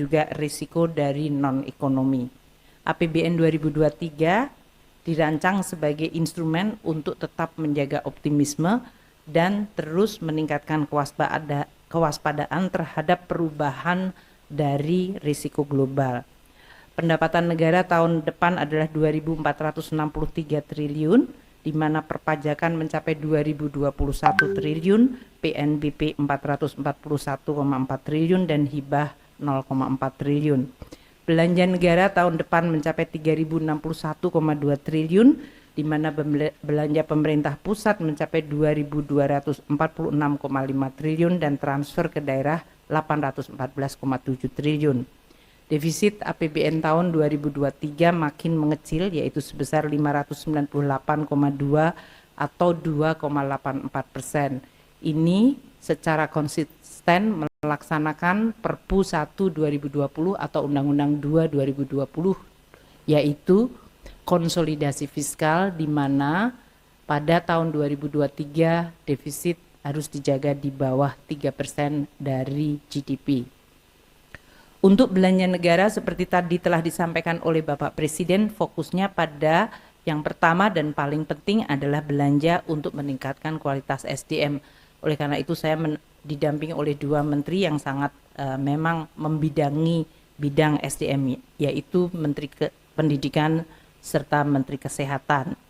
juga risiko dari non-ekonomi. APBN 2023 dirancang sebagai instrumen untuk tetap menjaga optimisme dan terus meningkatkan kewaspadaan terhadap perubahan dari risiko global. Pendapatan negara tahun depan adalah 2.463 triliun, di mana perpajakan mencapai 2021 triliun, PNBP 441,4 triliun, dan hibah 0,4 triliun. Belanja negara tahun depan mencapai 3.061,2 triliun, di mana belanja pemerintah pusat mencapai 2.246,5 triliun dan transfer ke daerah 814,7 triliun. Defisit APBN tahun 2023 makin mengecil, yaitu sebesar 598,2 atau 2,84%. Ini secara konsisten melaksanakan Perpu 1 2020 atau Undang-Undang 2 2020, yaitu konsolidasi fiskal, di mana pada tahun 2023 defisit harus dijaga di bawah 3% dari GDP. Untuk belanja negara seperti tadi telah disampaikan oleh Bapak Presiden, fokusnya pada yang pertama dan paling penting adalah belanja untuk meningkatkan kualitas SDM. Oleh karena itu saya didampingi oleh dua menteri yang sangat memang membidangi bidang SDM, yaitu Menteri Pendidikan serta Menteri Kesehatan.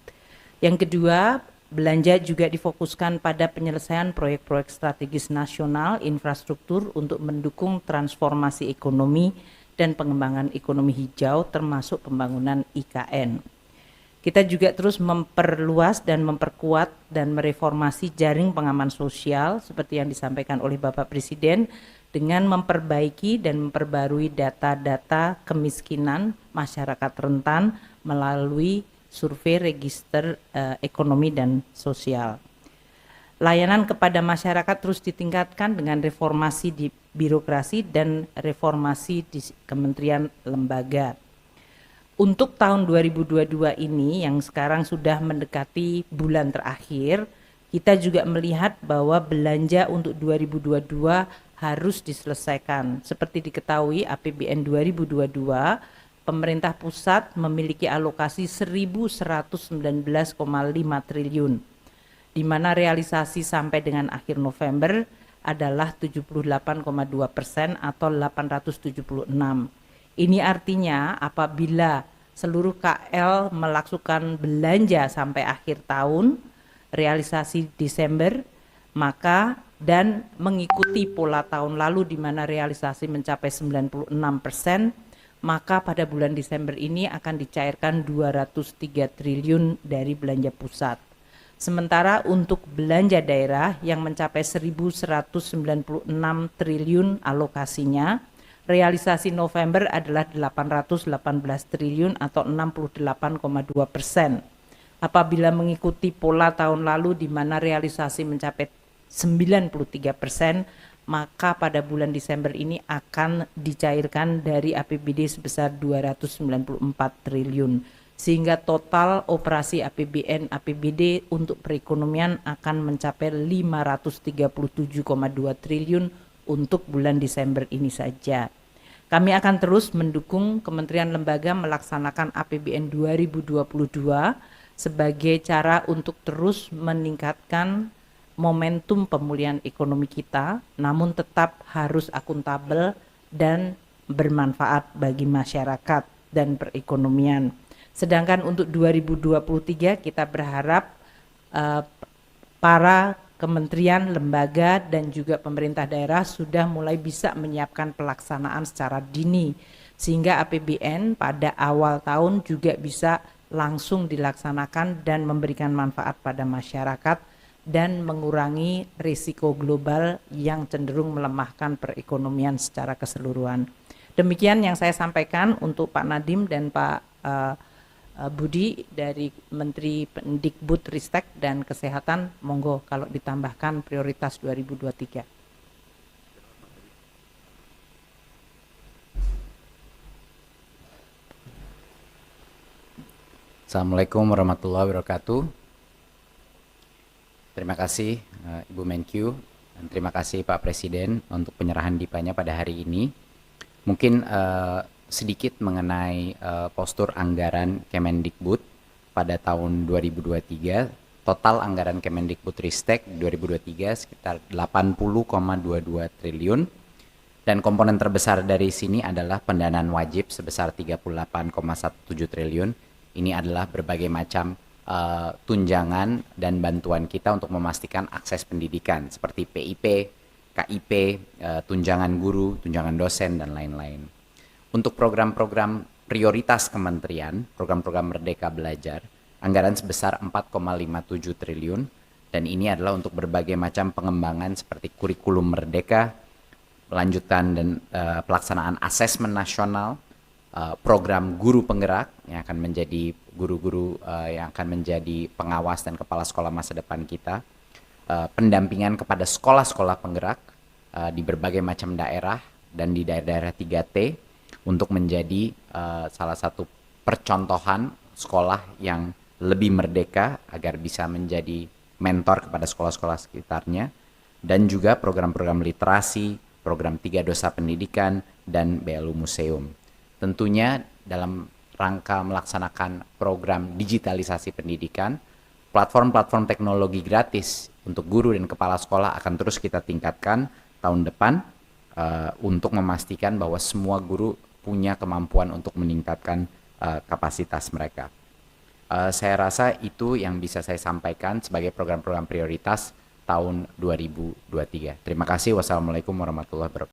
Yang kedua, belanja juga difokuskan pada penyelesaian proyek-proyek strategis nasional infrastruktur untuk mendukung transformasi ekonomi dan pengembangan ekonomi hijau termasuk pembangunan IKN. Kita juga terus memperluas dan memperkuat dan mereformasi jaring pengaman sosial seperti yang disampaikan oleh Bapak Presiden dengan memperbaiki dan memperbarui data-data kemiskinan masyarakat rentan melalui survei register ekonomi dan sosial. Layanan kepada masyarakat terus ditingkatkan dengan reformasi di birokrasi dan reformasi di kementerian lembaga. Untuk tahun 2022 ini yang sekarang sudah mendekati bulan terakhir, kita juga melihat bahwa belanja untuk 2022 harus diselesaikan. Seperti diketahui APBN 2022 pemerintah pusat memiliki alokasi 1.119,5 triliun, di mana realisasi sampai dengan akhir November adalah 78,2% atau 876. Ini artinya apabila seluruh KL melakukan belanja sampai akhir tahun, realisasi Desember, maka dan mengikuti pola tahun lalu di mana realisasi mencapai 96%, maka pada bulan Desember ini akan dicairkan 203 triliun dari belanja pusat. Sementara untuk belanja daerah yang mencapai 1.196 triliun alokasinya, realisasi November adalah 818 triliun atau 68,2%. Apabila mengikuti pola tahun lalu di mana realisasi mencapai 93%, maka pada bulan Desember ini akan dicairkan dari APBD sebesar 294 triliun. Sehingga total operasi APBD untuk perekonomian akan mencapai 537,2 triliun untuk bulan Desember ini saja. Kami akan terus mendukung kementerian lembaga melaksanakan APBN 2022 sebagai cara untuk terus meningkatkan momentum pemulihan ekonomi kita, namun tetap harus akuntabel dan bermanfaat bagi masyarakat dan perekonomian. Sedangkan untuk 2023 kita berharap para kementerian, lembaga, dan juga pemerintah daerah sudah mulai bisa menyiapkan pelaksanaan secara dini, sehingga APBN pada awal tahun juga bisa langsung dilaksanakan dan memberikan manfaat pada masyarakat dan mengurangi risiko global yang cenderung melemahkan perekonomian secara keseluruhan. Demikian yang saya sampaikan untuk Pak Nadiem dan Pak Budi dari Menteri Pendikbud Ristek dan Kesehatan. Monggo kalau ditambahkan prioritas 2023. Assalamualaikum warahmatullahi wabarakatuh. Terima kasih Ibu Menkyu dan terima kasih Pak Presiden untuk penyerahan dipanya pada hari ini. Mungkin sedikit mengenai postur anggaran Kemendikbud pada tahun 2023. Total anggaran Kemendikbudristek 2023 sekitar 80,22 triliun. Dan komponen terbesar dari sini adalah pendanaan wajib sebesar 38,17 triliun. Ini adalah berbagai macam tunjangan dan bantuan kita untuk memastikan akses pendidikan seperti PIP, KIP, tunjangan guru, tunjangan dosen, dan lain-lain. Untuk program-program prioritas kementerian, program-program Merdeka Belajar, anggaran sebesar 4,57 triliun, dan ini adalah untuk berbagai macam pengembangan seperti kurikulum Merdeka, lanjutan dan pelaksanaan asesmen nasional, program guru penggerak yang akan menjadi guru-guru yang akan menjadi pengawas dan kepala sekolah masa depan kita, pendampingan kepada sekolah-sekolah penggerak di berbagai macam daerah dan di daerah-daerah 3T untuk menjadi salah satu percontohan sekolah yang lebih merdeka agar bisa menjadi mentor kepada sekolah-sekolah sekitarnya, dan juga program-program literasi, program 3 Dosa Pendidikan, dan BLU Museum. Tentunya dalam rangka melaksanakan program digitalisasi pendidikan, platform-platform teknologi gratis untuk guru dan kepala sekolah akan terus kita tingkatkan tahun depan untuk memastikan bahwa semua guru punya kemampuan untuk meningkatkan kapasitas mereka. Saya rasa itu yang bisa saya sampaikan sebagai program-program prioritas tahun 2023. Terima kasih. Wassalamualaikum warahmatullahi wabarakatuh.